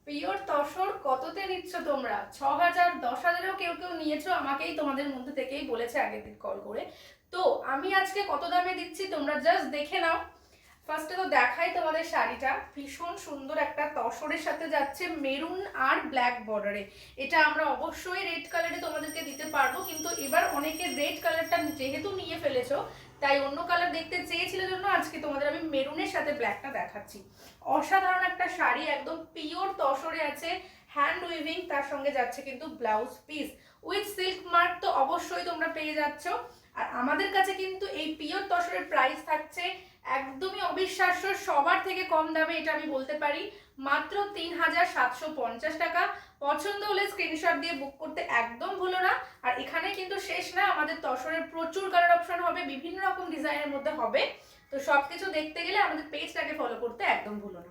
Pure tussar কততে নিচ্ছ তোমরা? 6,000 10,000-এও কেউ কেউ নিয়েছো, আমাকেই তোমাদের মধ্যে থেকেই বলেছে আগের দিন কল করে। তো আমি আজকে কত দামে দিচ্ছি তোমরা জাস্ট দেখে নাও। ফার্স্টে তো দেখাই তোমাদের শাড়িটা, ভীষণ সুন্দর একটা তসরের সাথে যাচ্ছে মেরুন আর ব্ল্যাক বর্ডারে। এটা আমরা অবশ্যই রেড কালারে তোমাদেরকে দিতে পারবো, কিন্তু এবার অনেকে রেড কালারটা যেহেতু নিয়ে ফেলেছো তাই অন্য কালার দেখতে চেয়েছিল জন্য আজকে তোমাদের আমি মেরুনের সাথে ব্ল্যাকটা দেখাচ্ছি। অসাধারণ একটা শাড়ি, একদম পিওর তসরে আছে, হ্যান্ড উইভিং, তার সঙ্গে যাচ্ছে কিন্তু blouse piece with silk mark তো অবশ্যই তোমরা পেয়ে যাচ্ছ। আর আমাদের কাছে কিন্তু এই পিওর তসরের প্রাইস থাকছে একদমই অবিশ্বাস্য, সবার থেকে কম দামে, এটা আমি বলতে পারি, মাত্র 3,750 টাকা। পছন্দ হলে স্ক্রিনশট দিয়ে বুক করতে একদম ভুলো না। আর এখানে কিন্তু শেষ না, আমাদের তসরের প্রচুর কালার অপশন হবে, বিভিন্ন রকম ডিজাইনের মধ্যে হবে। তো সবকিছু দেখতে গেলে আমাদের পেজটাকে ফলো করতে একদম ভুলো না।